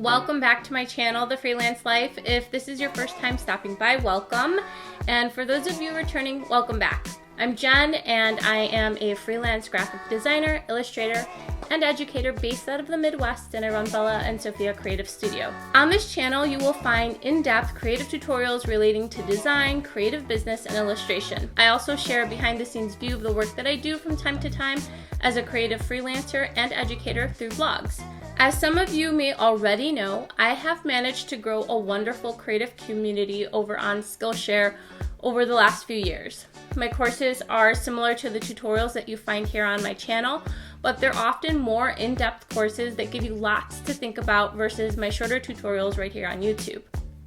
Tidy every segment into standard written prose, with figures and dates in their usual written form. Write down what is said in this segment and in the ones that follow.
welcome back to my channel, The Freelance Life. If this is your first time stopping by, welcome. And for those of you returning, welcome back. I'm Jen, and I am a freelance graphic designer, illustrator, and educator based out of the Midwest, and I run Bella and Sophia Creative Studio. On this channel, you will find in-depth creative tutorials relating to design, creative business, and illustration. I also share a behind-the-scenes view of the work that I do from time to time as a creative freelancer and educator through vlogs. As some of you may already know, I have managed to grow a wonderful creative community over on Skillshare over the last few years. My courses are similar to the tutorials that you find here on my channel, but they're often more in-depth courses that give you lots to think about versus my shorter tutorials right here on YouTube.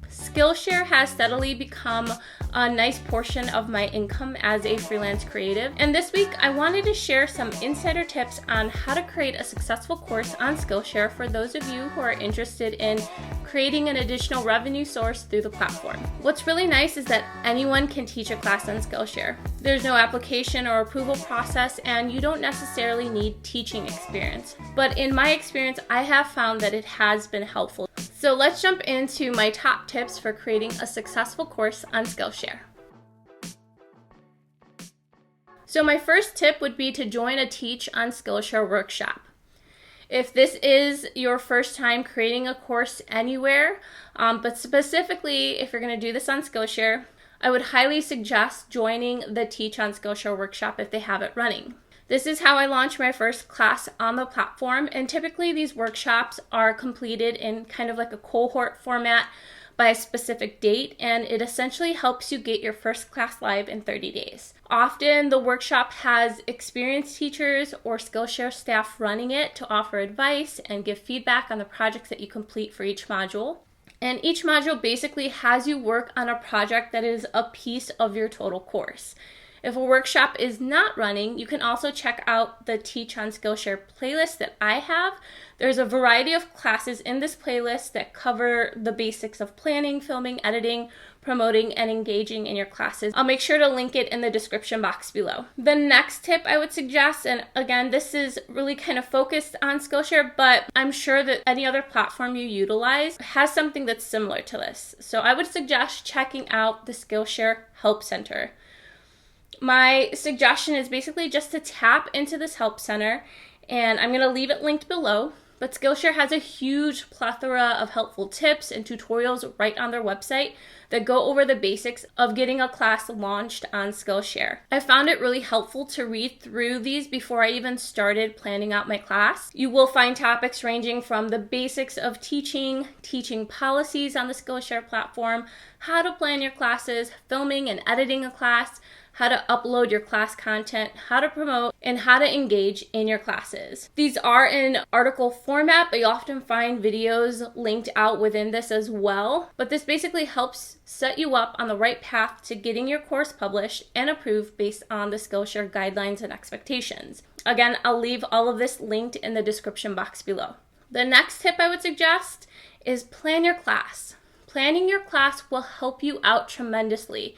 Skillshare has steadily become a nice portion of my income as a freelance creative, and this week I wanted to share some insider tips on how to create a successful course on Skillshare for those of you who are interested in creating an additional revenue source through the platform. What's really nice is that anyone can teach a class on Skillshare. There's no application or approval process, and you don't necessarily need teaching experience. But in my experience, I have found that it has been helpful. So let's jump into my top tips for creating a successful course on Skillshare. So my first tip would be to join a Teach on Skillshare workshop. If this is your first time creating a course anywhere, but specifically if you're going to do this on Skillshare, I would highly suggest joining the Teach on Skillshare workshop if they have it running. This is how I launched my first class on the platform, and typically these workshops are completed in kind of like a cohort format by a specific date, and it essentially helps you get your first class live in 30 days. Often the workshop has experienced teachers or Skillshare staff running it to offer advice and give feedback on the projects that you complete for each module. And each module basically has you work on a project that is a piece of your total course. If a workshop is not running, you can also check out the Teach on Skillshare playlist that I have. There's a variety of classes in this playlist that cover the basics of planning, filming, editing, promoting, and engaging in your classes. I'll make sure to link it in the description box below. The next tip I would suggest, and again, this is really kind of focused on Skillshare, but I'm sure that any other platform you utilize has something that's similar to this. So I would suggest checking out the Skillshare Help Center. My suggestion is basically just to tap into this help center, and I'm going to leave it linked below, but Skillshare has a huge plethora of helpful tips and tutorials right on their website that go over the basics of getting a class launched on Skillshare. I found it really helpful to read through these before I even started planning out my class. You will find topics ranging from the basics of teaching policies on the Skillshare platform, how to plan your classes, filming and editing a class, how to upload your class content, how to promote, and how to engage in your classes. These are in article format, but you often find videos linked out within this as well. But this basically helps set you up on the right path to getting your course published and approved based on the Skillshare guidelines and expectations. Again, I'll leave all of this linked in the description box below. The next tip I would suggest is plan your class. Planning your class will help you out tremendously.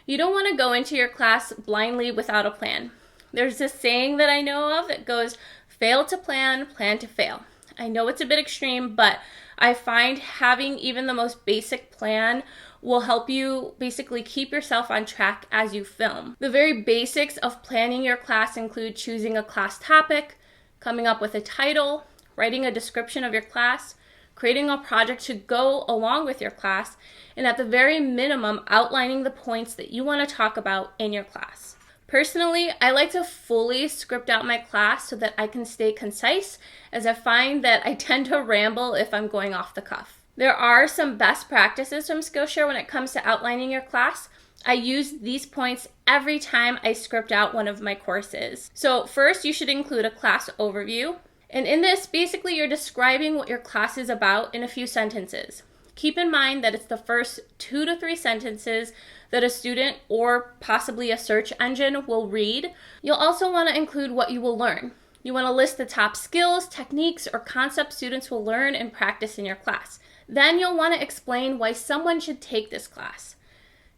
You don't want to go into your class blindly without a plan. There's this saying that I know of that goes, fail to plan, plan to fail. I know it's a bit extreme, but I find having even the most basic plan will help you basically keep yourself on track as you film. The very basics of planning your class include choosing a class topic, coming up with a title, writing a description of your class, creating a project to go along with your class, and at the very minimum, outlining the points that you want to talk about in your class. Personally, I like to fully script out my class so that I can stay concise, as I find that I tend to ramble if I'm going off the cuff. There are some best practices from Skillshare when it comes to outlining your class. I use these points every time I script out one of my courses. So first, you should include a class overview. And in this, basically, you're describing what your class is about in a few sentences. Keep in mind that it's the first 2 to 3 sentences that a student or possibly a search engine will read. You'll also want to include what you will learn. You want to list the top skills, techniques, or concepts students will learn and practice in your class. Then you'll want to explain why someone should take this class.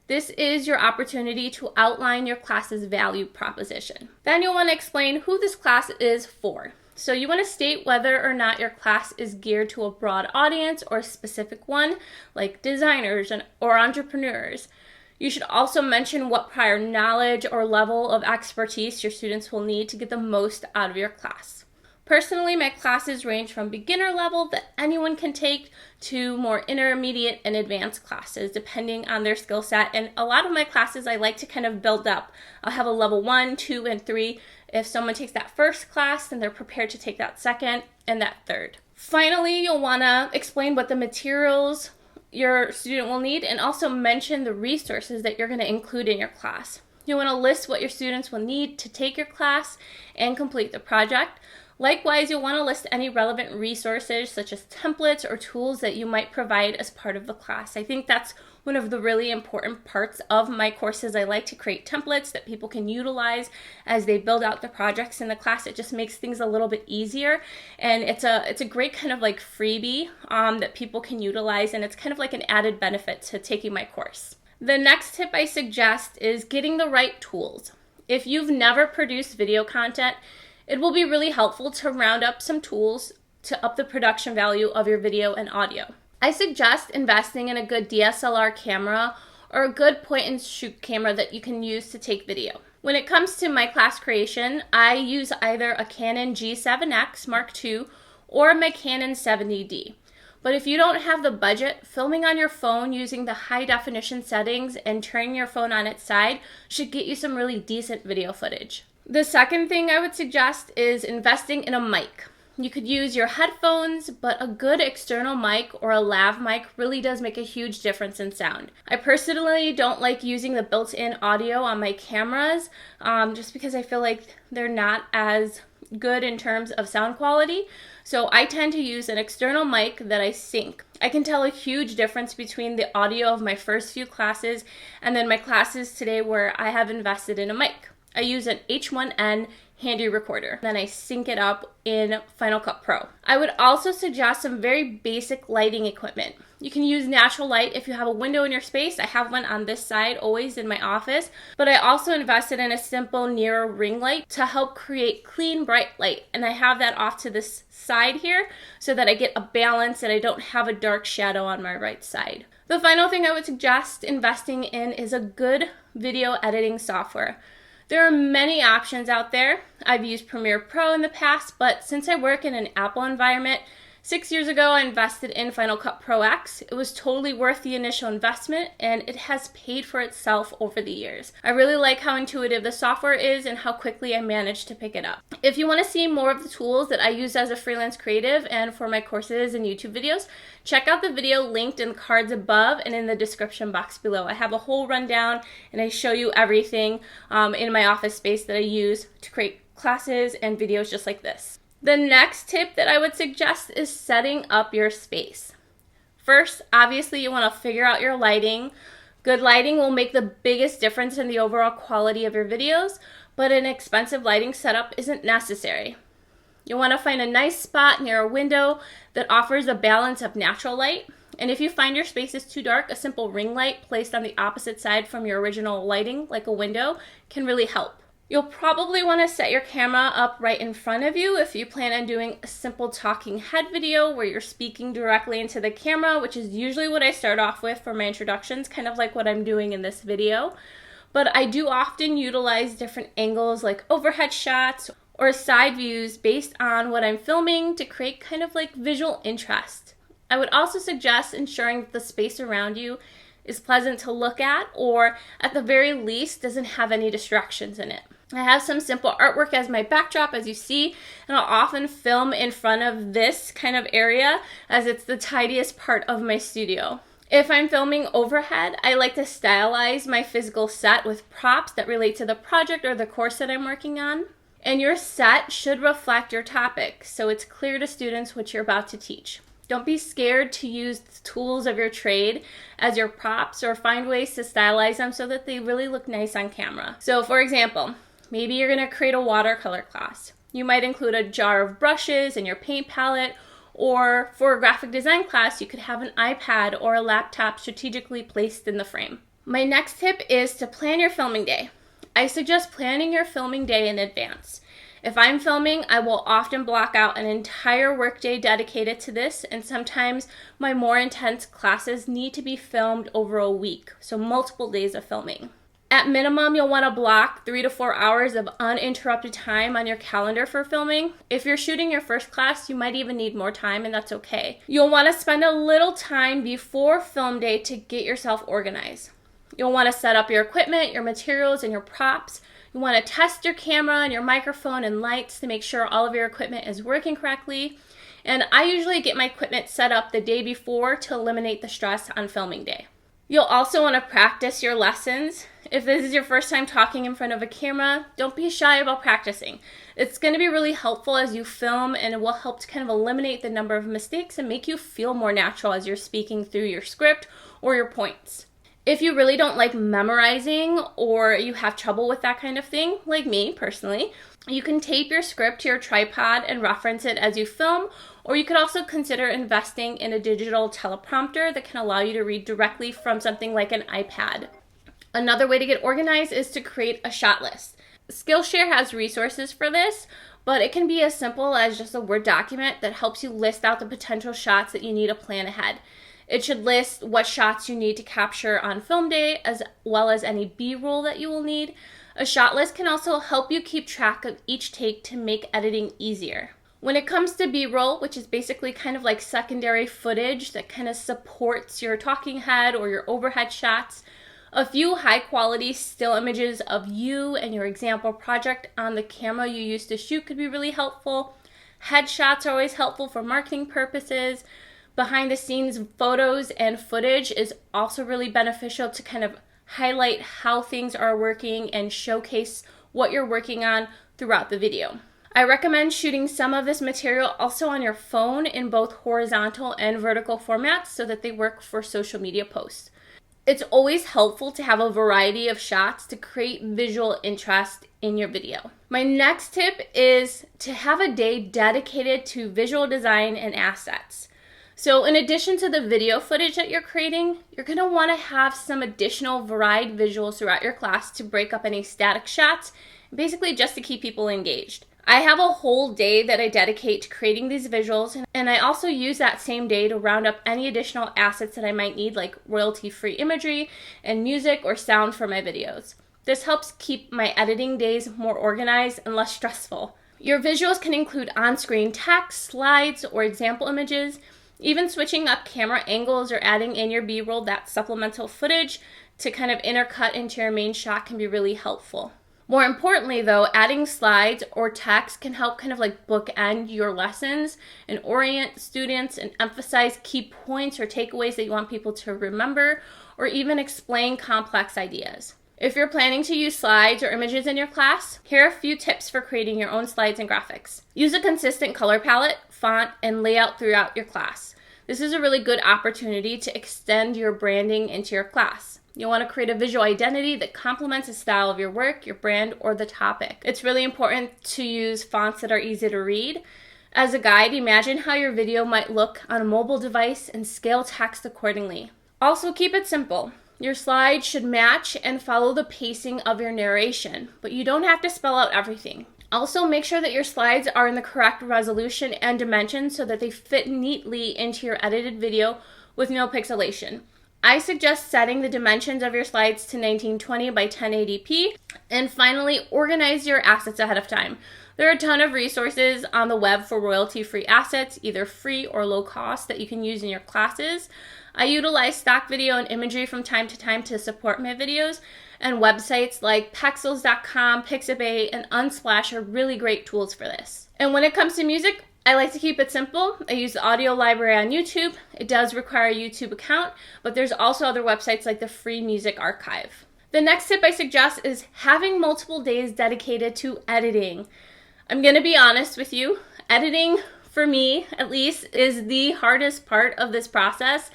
This is your opportunity to outline your class's value proposition. Then you'll want to explain who this class is for. So you want to state whether or not your class is geared to a broad audience or a specific one, like designers or entrepreneurs. You should also mention what prior knowledge or level of expertise your students will need to get the most out of your class. Personally, my classes range from beginner level that anyone can take to more intermediate and advanced classes, depending on their skill set. And a lot of my classes I like to kind of build up. I'll have a level 1, 2, and 3. If someone takes that first class, then they're prepared to take that second and that third. Finally, you'll want to explain what the materials your student will need and also mention the resources that you're going to include in your class. You want to list what your students will need to take your class and complete the project. Likewise, you'll want to list any relevant resources such as templates or tools that you might provide as part of the class. I think that's one of the really important parts of my courses. I like to create templates that people can utilize as they build out the projects in the class. It just makes things a little bit easier, and it's a great kind of like freebie that people can utilize, and it's kind of like an added benefit to taking my course. The next tip I suggest is getting the right tools. If you've never produced video content, it will be really helpful to round up some tools to up the production value of your video and audio. I suggest investing in a good DSLR camera or a good point and shoot camera that you can use to take video. When it comes to my class creation, I use either a Canon G7X Mark II or my Canon 70D. But if you don't have the budget, filming on your phone using the high definition settings and turning your phone on its side should get you some really decent video footage. The second thing I would suggest is investing in a mic. You could use your headphones, but a good external mic or a lav mic really does make a huge difference in sound. I personally don't like using the built-in audio on my cameras just because I feel like they're not as good in terms of sound quality. So I tend to use an external mic that I sync. I can tell a huge difference between the audio of my first few classes and then my classes today where I have invested in a mic. I use an H1N handy recorder. Then I sync it up in Final Cut Pro. I would also suggest some very basic lighting equipment. You can use natural light if you have a window in your space. I have one on this side always in my office, but I also invested in a simple Nero ring light to help create clean, bright light. And I have that off to this side here so that I get a balance and I don't have a dark shadow on my right side. The final thing I would suggest investing in is a good video editing software. There are many options out there. I've used Premiere Pro in the past, but since I work in an Apple environment, 6 years ago I invested in Final Cut Pro X. It was totally worth the initial investment, and it has paid for itself over the years. I really like how intuitive the software is and how quickly I managed to pick it up. If you want to see more of the tools that I use as a freelance creative and for my courses and YouTube videos, check out the video linked in the cards above and in the description box below. I have a whole rundown and I show you everything in my office space that I use to create classes and videos just like this. The next tip that I would suggest is setting up your space. First, obviously you want to figure out your lighting. Good lighting will make the biggest difference in the overall quality of your videos, but an expensive lighting setup isn't necessary. You'll want to find a nice spot near a window that offers a balance of natural light. And if you find your space is too dark, a simple ring light placed on the opposite side from your original lighting, like a window, can really help. You'll probably want to set your camera up right in front of you if you plan on doing a simple talking head video where you're speaking directly into the camera, which is usually what I start off with for my introductions, kind of like what I'm doing in this video. But I do often utilize different angles like overhead shots or side views based on what I'm filming to create kind of like visual interest. I would also suggest ensuring that the space around you is pleasant to look at, or at the very least doesn't have any distractions in it. I have some simple artwork as my backdrop, as you see, and I'll often film in front of this kind of area as it's the tidiest part of my studio. If I'm filming overhead, I like to stylize my physical set with props that relate to the project or the course that I'm working on. And your set should reflect your topic, so it's clear to students what you're about to teach. Don't be scared to use the tools of your trade as your props or find ways to stylize them so that they really look nice on camera. So for example, maybe you're going to create a watercolor class. You might include a jar of brushes in your paint palette, or for a graphic design class, you could have an iPad or a laptop strategically placed in the frame. My next tip is to plan your filming day. I suggest planning your filming day in advance. If I'm filming, I will often block out an entire workday dedicated to this, and sometimes my more intense classes need to be filmed over a week, so multiple days of filming. At minimum, you'll want to block 3 to 4 hours of uninterrupted time on your calendar for filming. If you're shooting your first class, you might even need more time, and that's okay. You'll want to spend a little time before film day to get yourself organized. You'll want to set up your equipment, your materials, and your props. You want to test your camera and your microphone and lights to make sure all of your equipment is working correctly. And I usually get my equipment set up the day before to eliminate the stress on filming day. You'll also want to practice your lessons. If this is your first time talking in front of a camera, don't be shy about practicing. It's going to be really helpful as you film, and it will help to kind of eliminate the number of mistakes and make you feel more natural as you're speaking through your script or your points. If you really don't like memorizing or you have trouble with that kind of thing, like me personally, you can tape your script to your tripod and reference it as you film, or you could also consider investing in a digital teleprompter that can allow you to read directly from something like an iPad. Another way to get organized is to create a shot list. Skillshare has resources for this, but it can be as simple as just a Word document that helps you list out the potential shots that you need to plan ahead. It should list what shots you need to capture on film day, as well as any B-roll that you will need. A shot list can also help you keep track of each take to make editing easier. When it comes to B-roll, which is basically kind of like secondary footage that kind of supports your talking head or your overhead shots, a few high-quality still images of you and your example project on the camera you used to shoot could be really helpful. Headshots are always helpful for marketing purposes. Behind-the-scenes photos and footage is also really beneficial to kind of highlight how things are working and showcase what you're working on throughout the video. I recommend shooting some of this material also on your phone in both horizontal and vertical formats so that they work for social media posts. It's always helpful to have a variety of shots to create visual interest in your video. My next tip is to have a day dedicated to visual design and assets. So in addition to the video footage that you're creating, you're going to want to have some additional varied visuals throughout your class to break up any static shots, basically just to keep people engaged. I have a whole day that I dedicate to creating these visuals, and I also use that same day to round up any additional assets that I might need, like royalty-free imagery and music or sound for my videos. This helps keep my editing days more organized and less stressful. Your visuals can include on-screen text, slides, or example images. Even switching up camera angles or adding in your B-roll, that supplemental footage, to kind of intercut into your main shot can be really helpful. More importantly though, adding slides or text can help kind of like bookend your lessons and orient students and emphasize key points or takeaways that you want people to remember, or even explain complex ideas. If you're planning to use slides or images in your class, here are a few tips for creating your own slides and graphics. Use a consistent color palette, font, and layout throughout your class. This is a really good opportunity to extend your branding into your class. You'll want to create a visual identity that complements the style of your work, your brand, or the topic. It's really important to use fonts that are easy to read. As a guide, imagine how your video might look on a mobile device and scale text accordingly. Also, keep it simple. Your slides should match and follow the pacing of your narration, but you don't have to spell out everything. Also, make sure that your slides are in the correct resolution and dimensions so that they fit neatly into your edited video with no pixelation. I suggest setting the dimensions of your slides to 1920 by 1080p. And finally, organize your assets ahead of time. There are a ton of resources on the web for royalty-free assets, either free or low cost, that you can use in your classes. I utilize stock video and imagery from time to time to support my videos, and websites like Pexels.com, Pixabay, and Unsplash are really great tools for this. And when it comes to music, I like to keep it simple. I use the audio library on YouTube. It does require a YouTube account, but there's also other websites like the Free Music Archive. The next tip I suggest is having multiple days dedicated to editing. I'm going to be honest with you. Editing, for me at least, is the hardest part of this process.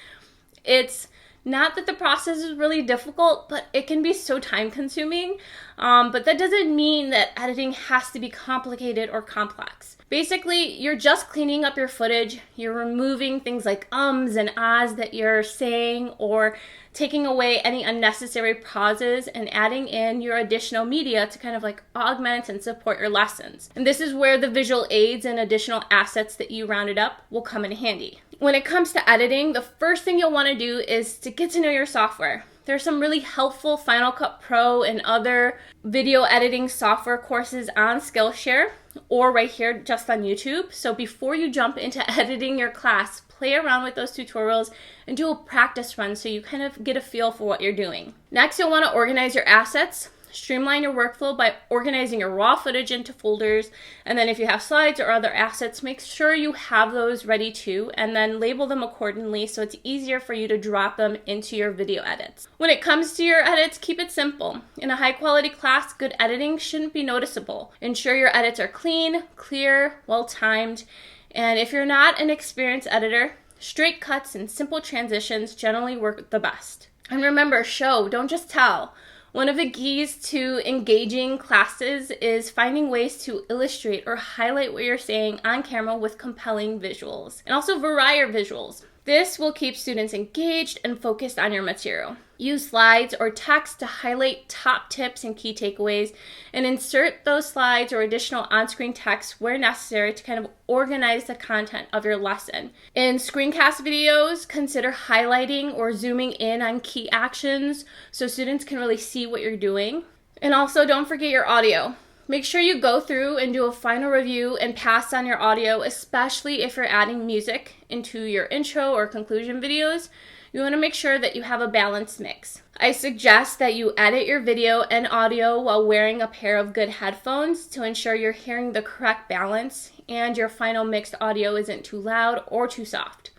It's Not that the process is really difficult, but it can be so time consuming. But that doesn't mean that editing has to be complicated or complex. Basically, you're just cleaning up your footage. You're removing things like ums and ahs that you're saying, or taking away any unnecessary pauses and adding in your additional media to kind of like augment and support your lessons. And this is where the visual aids and additional assets that you rounded up will come in handy. When it comes to editing, the first thing you'll want to do is to get to know your software. There's some really helpful Final Cut Pro and other video editing software courses on Skillshare or right here just on YouTube. So before you jump into editing your class, play around with those tutorials and do a practice run so you kind of get a feel for what you're doing. Next, you'll want to organize your assets. Streamline your workflow by organizing your raw footage into folders, and then if you have slides or other assets, make sure you have those ready too, and then label them accordingly so it's easier for you to drop them into your video edits. When it comes to your edits, keep it simple. In a high quality class, good editing shouldn't be noticeable. Ensure your edits are clean, clear, well timed, and if you're not an experienced editor, straight cuts and simple transitions generally work the best. And remember, show, don't just tell. One of the keys to engaging classes is finding ways to illustrate or highlight what you're saying on camera with compelling visuals. And also vary your visuals. This will keep students engaged and focused on your material. Use slides or text to highlight top tips and key takeaways, and insert those slides or additional on-screen text where necessary to kind of organize the content of your lesson. In screencast videos, consider highlighting or zooming in on key actions so students can really see what you're doing. And also, don't forget your audio. Make sure you go through and do a final review and pass on your audio, especially if you're adding music into your intro or conclusion videos. You want to make sure that you have a balanced mix. I suggest that you edit your video and audio while wearing a pair of good headphones to ensure you're hearing the correct balance and your final mixed audio isn't too loud or too soft.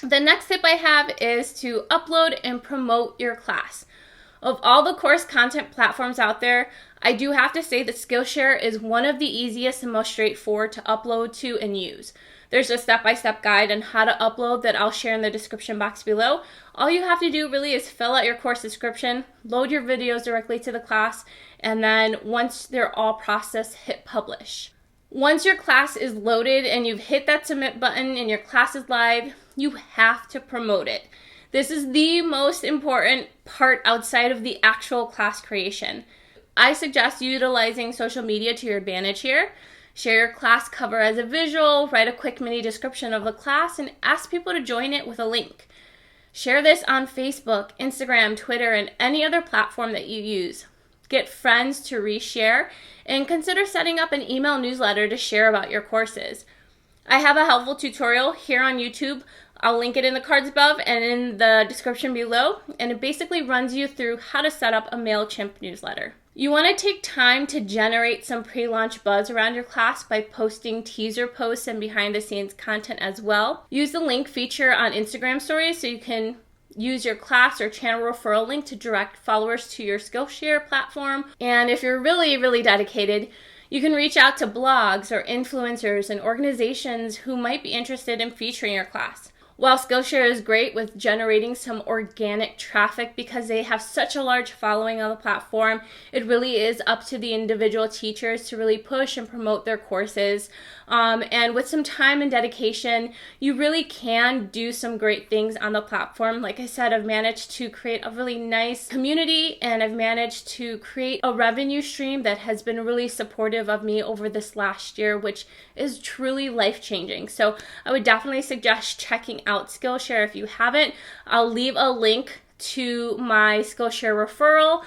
The next tip I have is to upload and promote your class. Of all the course content platforms out there, I do have to say that Skillshare is one of the easiest and most straightforward to upload to and use. There's a step-by-step guide on how to upload that I'll share in the description box below. All you have to do really is fill out your course description, load your videos directly to the class, and then once they're all processed, hit publish. Once your class is loaded and you've hit that submit button and your class is live, you have to promote it. This is the most important part outside of the actual class creation. I suggest utilizing social media to your advantage here. Share your class cover as a visual, write a quick mini description of the class, and ask people to join it with a link. Share this on Facebook, Instagram, Twitter, and any other platform that you use. Get friends to reshare, and consider setting up an email newsletter to share about your courses. I have a helpful tutorial here on YouTube. I'll link it in the cards above and in the description below, and it basically runs you through how to set up a MailChimp newsletter. You want to take time to generate some pre-launch buzz around your class by posting teaser posts and behind-the-scenes content as well. Use the link feature on Instagram stories so you can use your class or channel referral link to direct followers to your Skillshare platform. And if you're really, really dedicated, you can reach out to blogs or influencers and organizations who might be interested in featuring your class. While Skillshare is great with generating some organic traffic because they have such a large following on the platform, it really is up to the individual teachers to really push and promote their courses. And with some time and dedication, you really can do some great things on the platform. Like I said, I've managed to create a really nice community, and I've managed to create a revenue stream that has been really supportive of me over this last year, which is truly life-changing. So I would definitely suggest checking out Skillshare if you haven't. I'll leave a link to my Skillshare referral.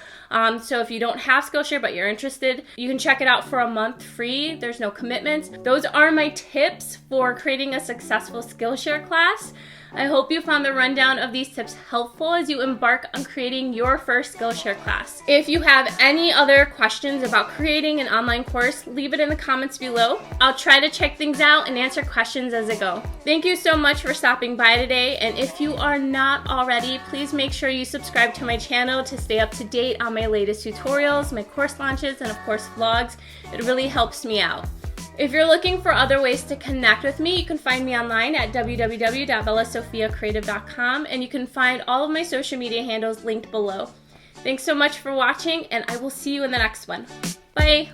So if you don't have Skillshare but you're interested, you can check it out for a month free. There's no commitments. Those are my tips for creating a successful Skillshare class. I hope you found the rundown of these tips helpful as you embark on creating your first Skillshare class. If you have any other questions about creating an online course, leave it in the comments below. I'll try to check things out and answer questions as I go. Thank you so much for stopping by today, and if you are not already, please make sure you subscribe to my channel to stay up to date on my latest tutorials, my course launches, and of course vlogs. It really helps me out. If you're looking for other ways to connect with me, you can find me online at www.bellasofiacreative.com, and you can find all of my social media handles linked below. Thanks so much for watching, and I will see you in the next one. Bye!